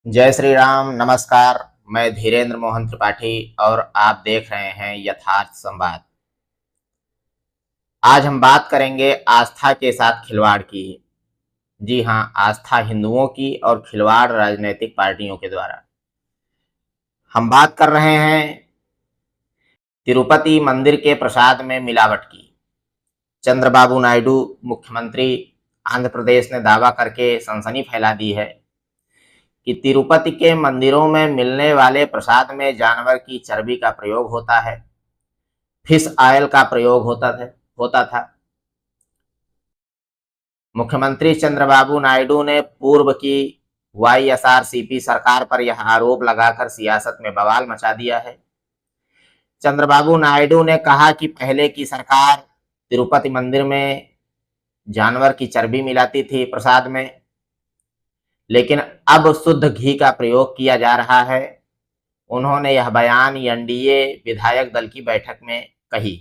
जय श्री राम। नमस्कार। मैं धीरेन्द्र मोहन त्रिपाठी और आप देख रहे हैं यथार्थ संवाद। आज हम बात करेंगे आस्था के साथ खिलवाड़ की। जी हाँ, आस्था हिंदुओं की और खिलवाड़ राजनीतिक पार्टियों के द्वारा। हम बात कर रहे हैं तिरुपति मंदिर के प्रसाद में मिलावट की। चंद्रबाबू नायडू मुख्यमंत्री आंध्र प्रदेश ने दावा करके सनसनी फैला दी है कि तिरुपति के मंदिरों में मिलने वाले प्रसाद में जानवर की चर्बी का प्रयोग होता है, फिश ऑयल का प्रयोग होता था। मुख्यमंत्री चंद्रबाबू नायडू ने पूर्व की वाईएसआरसीपी सरकार पर यह आरोप लगाकर सियासत में बवाल मचा दिया है। चंद्रबाबू नायडू ने कहा कि पहले की सरकार तिरुपति मंदिर में जानवर की चर्बी मिलाती थी प्रसाद में, लेकिन अब शुद्ध घी का प्रयोग किया जा रहा है। उन्होंने यह बयान एनडीए विधायक दल की बैठक में कही।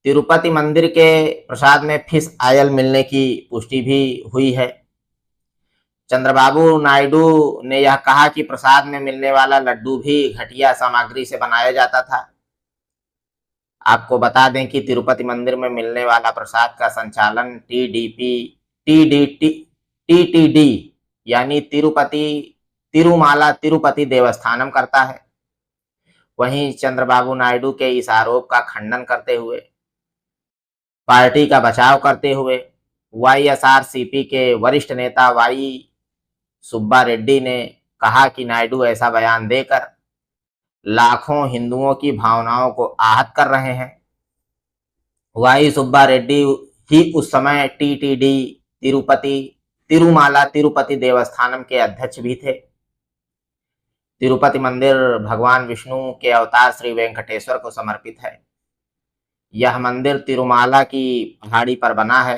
तिरुपति मंदिर के प्रसाद में फिश ऑयल मिलने की पुष्टि भी हुई है। चंद्रबाबू नायडू ने यह कहा कि प्रसाद में मिलने वाला लड्डू भी घटिया सामग्री से बनाया जाता था। आपको बता दें कि तिरुपति मंदिर में मिलने वाला प्रसाद का संचालन टीटीडी यानी तिरुमाला तिरुपति देवस्थानम करता है। वहीं चंद्रबाबू नायडू के इस आरोप का खंडन करते हुए, पार्टी का बचाव करते हुए वाईएसआरसीपी के वरिष्ठ नेता वाई सुब्बा रेड्डी ने कहा कि नायडू ऐसा बयान देकर लाखों हिंदुओं की भावनाओं को आहत कर रहे हैं। वाई सुब्बा रेड्डी ही उस समय टीटीडी तिरुमाला तिरुपति देवस्थानम के अध्यक्ष भी थे। तिरुपति मंदिर भगवान विष्णु के अवतार श्री वेंकटेश्वर को समर्पित है। यह मंदिर तिरुमाला की पहाड़ी पर बना है।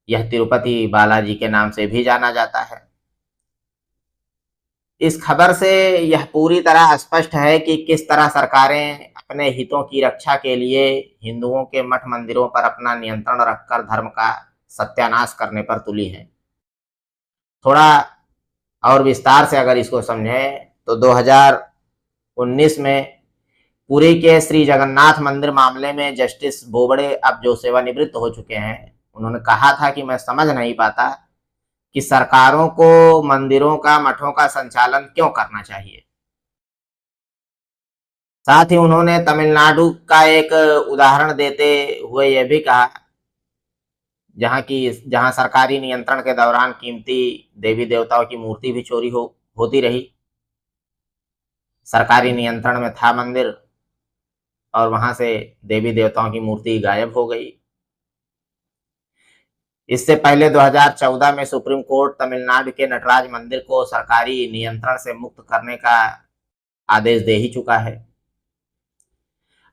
यह तिरुपति बालाजी के नाम से भी जाना जाता है। इस खबर से यह पूरी तरह स्पष्ट है कि किस तरह सरकारें अपने हितों की रक्षा के लिए हिंदुओं के मठ मंदिरों पर अपना नियंत्रण रखकर धर्म का सत्यानाश करने पर तुली हैं। थोड़ा और विस्तार से अगर इसको समझें तो 2019 में पुरी के श्री जगन्नाथ मंदिर मामले में जस्टिस बोबड़े अब जो सेवानिवृत्त हो चुके हैं, उन्होंने कहा था कि मैं समझ नहीं पाता कि सरकारों को मंदिरों का मठों का संचालन क्यों करना चाहिए। साथ ही उन्होंने तमिलनाडु का एक उदाहरण देते हुए यह भी कहा जहां सरकारी नियंत्रण के दौरान कीमती देवी देवताओं की मूर्ति भी चोरी होती रही। सरकारी नियंत्रण में था मंदिर और वहां से देवी देवताओं की मूर्ति गायब हो गई। इससे पहले 2014 में सुप्रीम कोर्ट तमिलनाडु के नटराज मंदिर को सरकारी नियंत्रण से मुक्त करने का आदेश दे ही चुका है।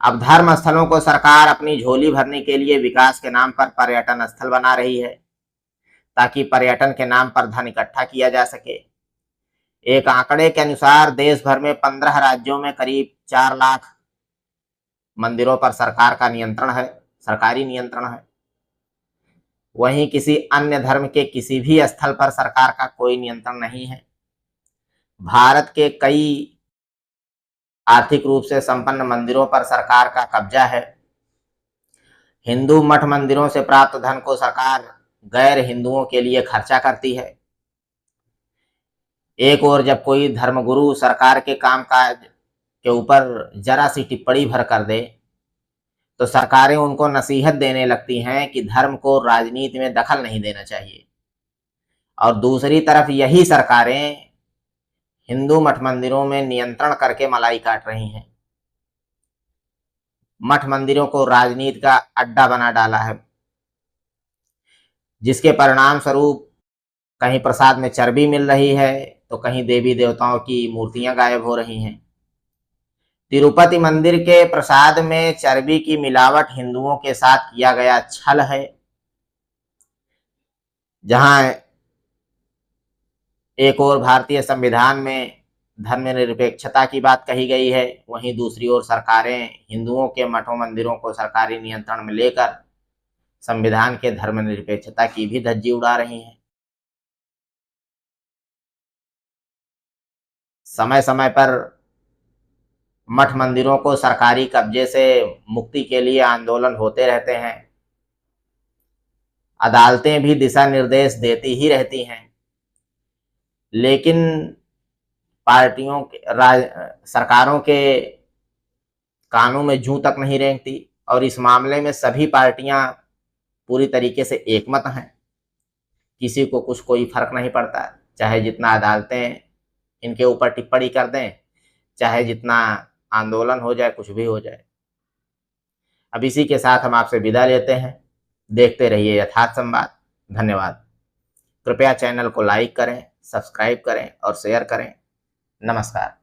अब धर्म स्थलों को सरकार अपनी झोली भरने के लिए विकास के नाम पर पर्यटन स्थल बना रही है, ताकि पर्यटन के नाम पर धन इकट्ठा किया जा सके। एक आंकड़े के अनुसार देश भर में 15 राज्यों में करीब 4 लाख मंदिरों पर सरकारी नियंत्रण है। वहीं किसी अन्य धर्म के किसी भी स्थल पर सरकार का कोई नियंत्रण नहीं है। भारत के कई आर्थिक रूप से संपन्न मंदिरों पर सरकार का कब्जा है। हिंदू मठ मंदिरों से प्राप्त धन को सरकार गैर हिंदुओं के लिए खर्चा करती है। एक ओर जब कोई धर्मगुरु सरकार के कामकाज के ऊपर जरा सी टिप्पणी भर कर दे तो सरकारें उनको नसीहत देने लगती हैं कि धर्म को राजनीति में दखल नहीं देना चाहिए, और दूसरी तरफ यही सरकारें हिंदू मठ मंदिरों में नियंत्रण करके मलाई काट रही हैं। मठ मंदिरों को राजनीति का अड्डा बना डाला है, जिसके परिणाम स्वरूप कहीं प्रसाद में चर्बी मिल रही है तो कहीं देवी देवताओं की मूर्तियां गायब हो रही हैं। तिरुपति मंदिर के प्रसाद में चर्बी की मिलावट हिंदुओं के साथ किया गया छल है। जहां एक ओर भारतीय संविधान में धर्मनिरपेक्षता की बात कही गई है, वहीं दूसरी ओर सरकारें हिंदुओं के मठों मंदिरों को सरकारी नियंत्रण में लेकर संविधान के धर्मनिरपेक्षता की भी धज्जी उड़ा रही हैं। समय समय पर मठ मंदिरों को सरकारी कब्जे से मुक्ति के लिए आंदोलन होते रहते हैं। अदालतें भी दिशा निर्देश देती ही रहती हैं, लेकिन पार्टियों के सरकारों के कानों में जूं तक नहीं रेंगती और इस मामले में सभी पार्टियां पूरी तरीके से एकमत हैं। किसी को कुछ कोई फर्क नहीं पड़ता, चाहे जितना अदालतें इनके ऊपर टिप्पणी कर दें, चाहे जितना आंदोलन हो जाए, कुछ भी हो जाए। अब इसी के साथ हम आपसे विदा लेते हैं। देखते रहिए यथार्थ संवाद। धन्यवाद। कृपया चैनल को लाइक करें, सब्सक्राइब करें और शेयर करें। नमस्कार।